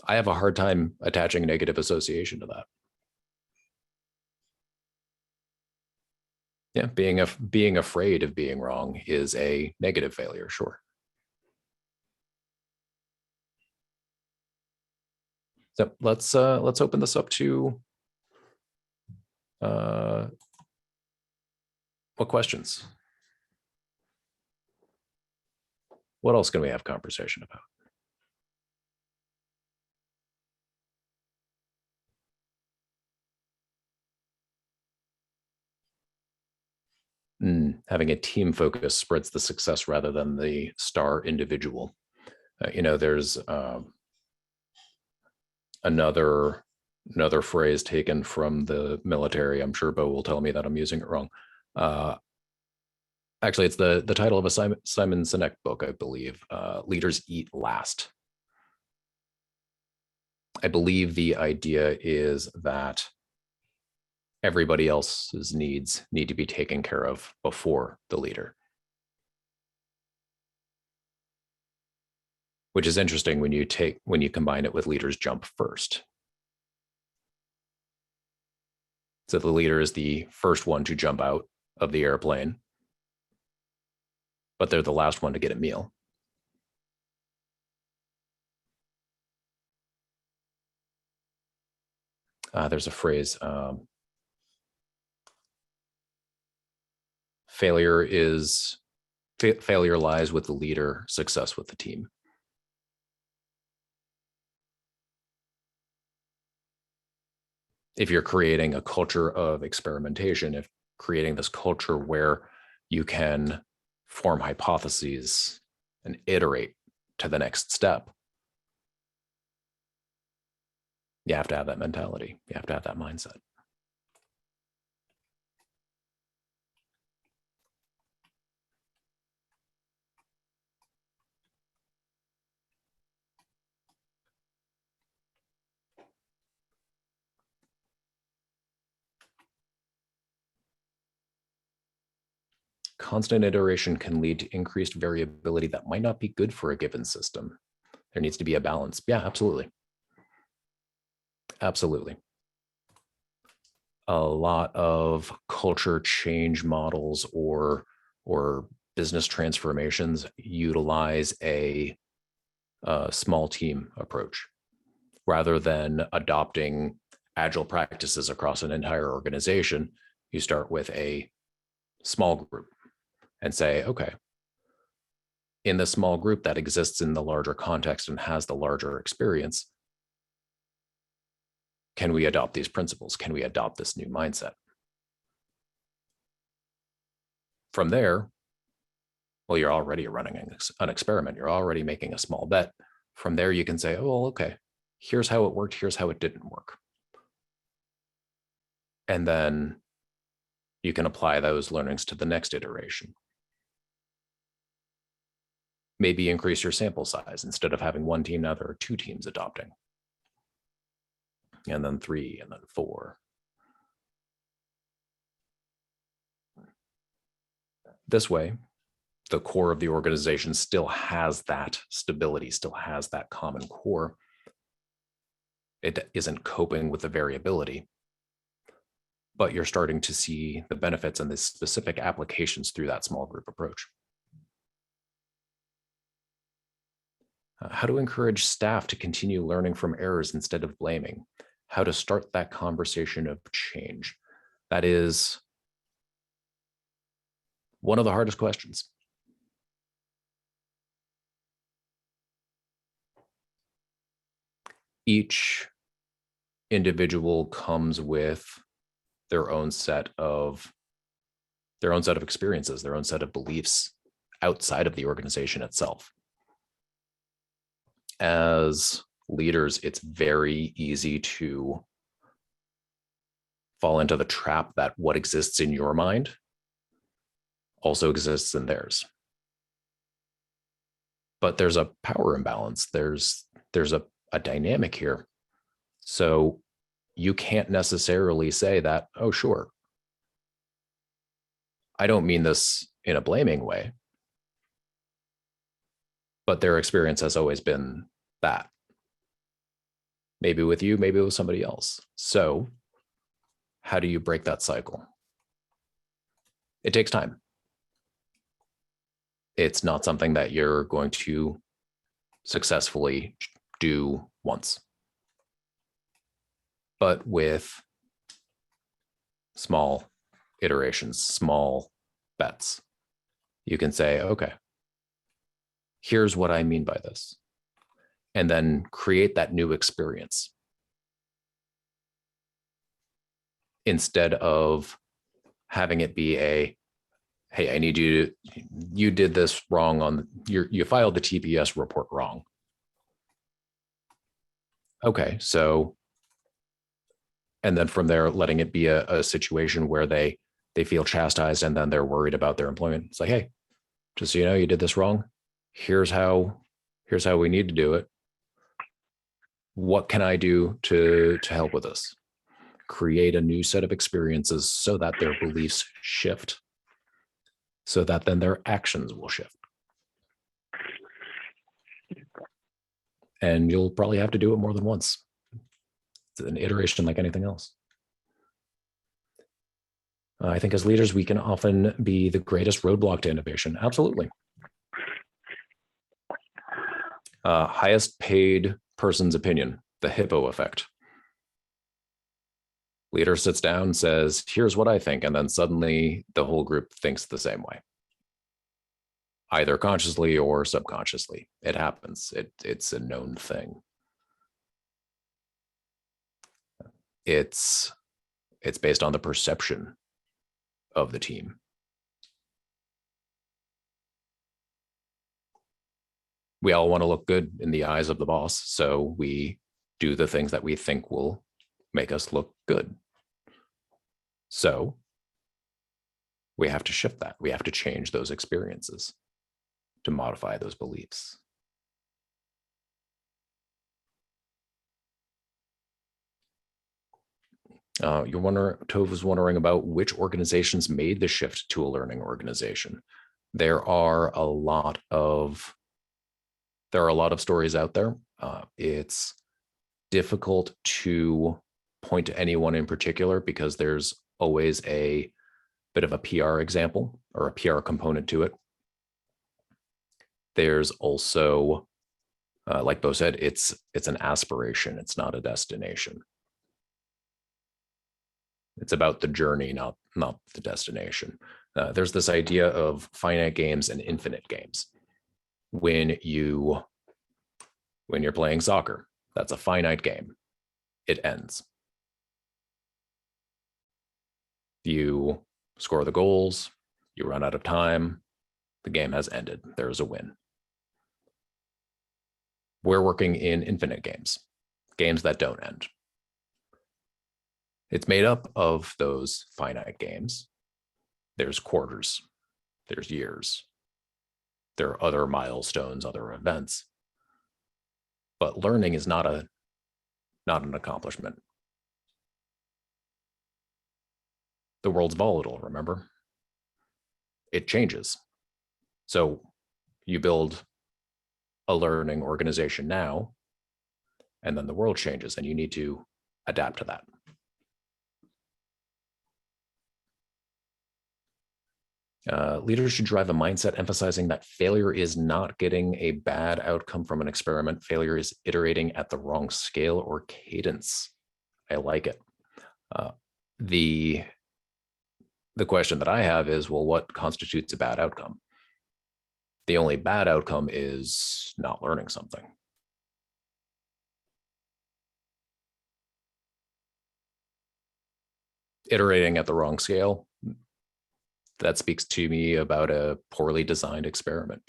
I have a hard time attaching a negative association to that. Yeah, being afraid of being wrong is a negative failure, sure. So let's open this up to what questions? What else can we have conversation about? Having a team focus spreads the success rather than the star individual. You know, there's another phrase taken from the military. I'm sure Bo will tell me that I'm using it wrong. Actually, it's the title of a Simon Sinek book, I believe. Leaders Eat Last. I believe the idea is that everybody else's needs need to be taken care of before the leader. Which is interesting when you combine it with leaders jump first. So the leader is the first one to jump out of the airplane, but they're the last one to get a meal. There's a phrase, failure lies with the leader, success with the team. If you're creating a culture of experimentation, if creating this culture where you can form hypotheses and iterate to the next step, you have to have that mentality. You have to have that mindset. Constant iteration can lead to increased variability that might not be good for a given system. There needs to be a balance. Yeah, absolutely. Absolutely. A lot of culture change models or business transformations utilize a small team approach rather than adopting agile practices across an entire organization. You start with a small group and say, okay, in the small group that exists in the larger context and has the larger experience, can we adopt these principles? Can we adopt this new mindset? From there, well, you're already running an experiment. You're already making a small bet. From there, you can say, oh, well, okay, here's how it worked. Here's how it didn't work. And then you can apply those learnings to the next iteration. Maybe increase your sample size. Instead of having one team, now there are 2 teams adopting. And then 3, and then 4. This way, the core of the organization still has that stability, still has that common core. It isn't coping with the variability, but you're starting to see the benefits and the specific applications through that small group approach. How to encourage staff to continue learning from errors instead of blaming. How to start that conversation of change. That is one of the hardest questions. Each individual comes with their own set of experiences, their own set of beliefs outside of the organization itself. As leaders, it's very easy to fall into the trap that what exists in your mind also exists in theirs. But there's a power imbalance. There's a dynamic here. So you can't necessarily say that, oh, sure, I don't mean this in a blaming way, but their experience has always been that. Maybe with you, maybe with somebody else. So how do you break that cycle? It takes time. It's not something that you're going to successfully do once. But with small iterations, small bets, you can say, okay, here's what I mean by this. And then create that new experience. Instead of having it be a, hey, I need you did this wrong on, you filed the TPS report wrong. Okay, so, and then from there, letting it be a situation where they feel chastised and then they're worried about their employment. It's like, hey, just so you know, you did this wrong. Here's how we need to do it. What can I do to help with this? Create a new set of experiences so that their beliefs shift, so that then their actions will shift. And you'll probably have to do it more than once. It's an iteration like anything else. I think as leaders, we can often be the greatest roadblock to innovation. Absolutely. Highest paid person's opinion, the hippo effect. Leader sits down, says, here's what I think, and then suddenly the whole group thinks the same way. Either consciously or subconsciously. It happens. It's a known thing. It's based on the perception of the team. We all want to look good in the eyes of the boss, so we do the things that we think will make us look good. So we have to shift that. We have to change those experiences to modify those beliefs. Tove was wondering about which organizations made the shift to a learning organization. There are a lot of stories out there. It's difficult to point to anyone in particular because there's always a bit of a PR example or a PR component to it. There's also, like Bo said, it's an aspiration. It's not a destination. It's about the journey, not the destination. There's this idea of finite games and infinite games. When you're playing soccer, that's a finite game. It ends. You score the goals, you run out of time, the game has ended. There is a win. We're working in infinite games, games that don't end. It's made up of those finite games. There's quarters, there's years, there are other milestones, other events. But learning is not an accomplishment. The world's volatile, remember? it changes. So you build a learning organization now, and then the world changes and you need to adapt to that. Leaders should drive a mindset emphasizing that failure is not getting a bad outcome from an experiment. Failure is iterating at the wrong scale or cadence. I like it. The question that I have is, well, what constitutes a bad outcome? The only bad outcome is not learning something. Iterating at the wrong scale, that speaks to me about a poorly designed experiment.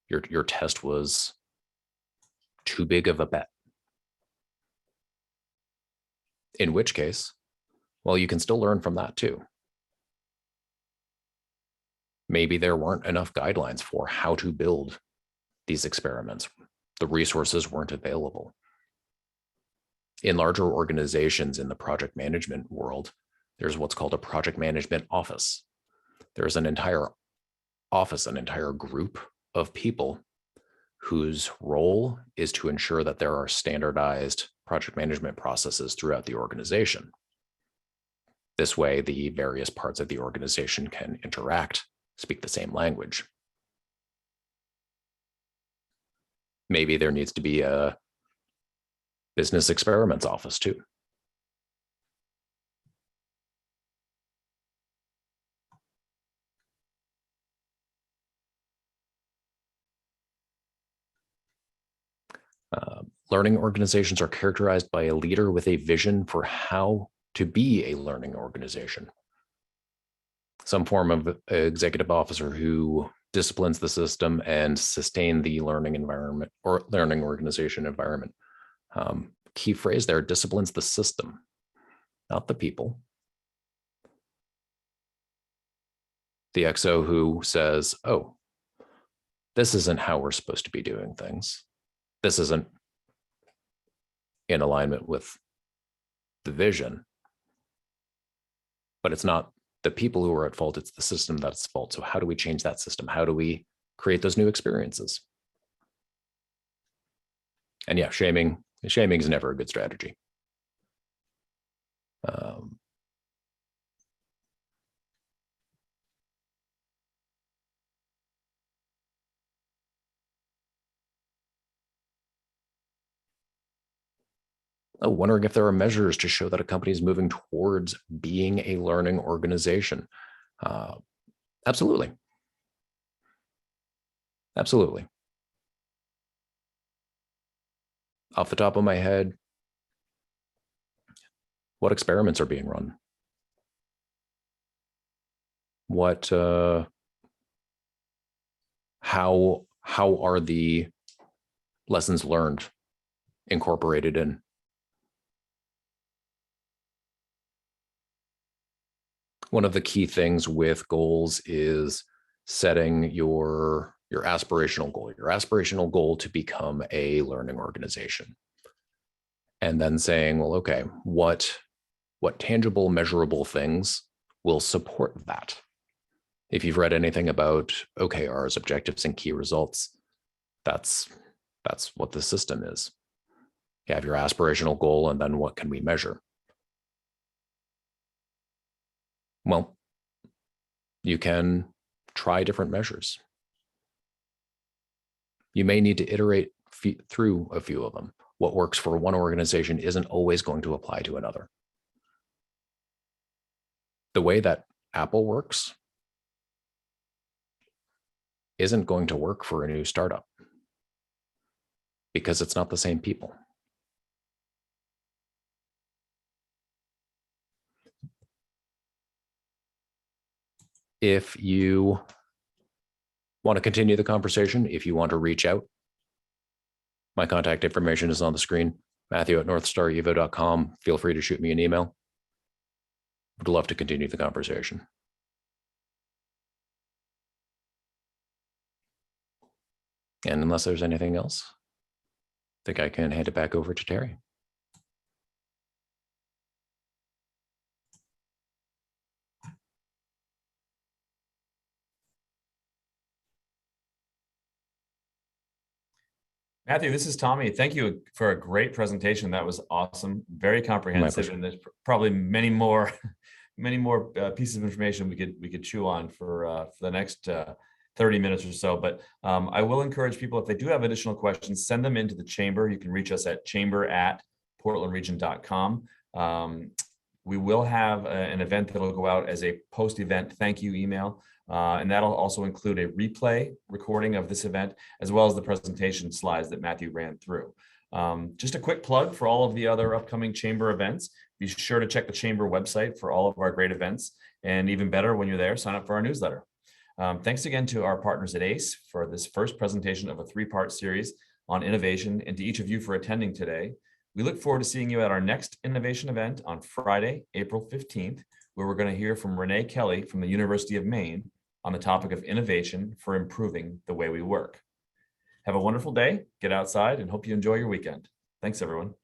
Your test was too big of a bet. In which case, well, you can still learn from that too. Maybe there weren't enough guidelines for how to build these experiments. The resources weren't available. In larger organizations in the project management world, there's what's called a project management office. There's an entire office, an entire group of people whose role is to ensure that there are standardized project management processes throughout the organization. This way, the various parts of the organization can interact, speak the same language. Maybe there needs to be a business experiments office too. Learning organizations are characterized by a leader with a vision for how to be a learning organization. Some form of executive officer who disciplines the system and sustain the learning environment or learning organization environment. Key phrase there, disciplines the system, not the people. The XO who says, oh, this isn't how we're supposed to be doing things. This isn't in alignment with the vision, but it's not the people who are at fault, it's the system that's at fault. So how do we change that system? How do we create those new experiences? And yeah, shaming is never a good strategy. Wondering if there are measures to show that a company is moving towards being a learning organization. Absolutely. Absolutely. Off the top of my head, what experiments are being run? What, how are the lessons learned incorporated in? One of the key things with goals is setting your aspirational goal to become a learning organization. And then saying, well, okay, what tangible, measurable things will support that? If you've read anything about OKRs, objectives and key results, that's what the system is. You have your aspirational goal, and then what can we measure? Well, you can try different measures. You may need to iterate through a few of them. What works for one organization isn't always going to apply to another. The way that Apple works isn't going to work for a new startup because it's not the same people. If you want to continue the conversation, if you want to reach out, my contact information is on the screen, Matthew@northstarevo.com. Feel free to shoot me an email. Would love to continue the conversation. And unless there's anything else, I think I can hand it back over to Terry. Matthew, this is Tommy. Thank you for a great presentation. That was awesome, very comprehensive, pleasure. and there's probably many more, many more pieces of information we could chew on for the next 30 minutes or so. But I will encourage people, if they do have additional questions, send them into the chamber. You can reach us at chamber@portlandregion.com. We will have an event that will go out as a post-event thank you email. And that'll also include a replay recording of this event, as well as the presentation slides that Matthew ran through. Just a quick plug for all of the other upcoming chamber events. Be sure to check the chamber website for all of our great events. And even better, when you're there, sign up for our newsletter. Thanks again to our partners at ACE for this first presentation of a 3-part series on innovation, and to each of you for attending today. We look forward to seeing you at our next innovation event on Friday, April 15th, where we're going to hear from Renee Kelly from the University of Maine on the topic of innovation for improving the way we work. Have a wonderful day, get outside, and hope you enjoy your weekend. Thanks, everyone.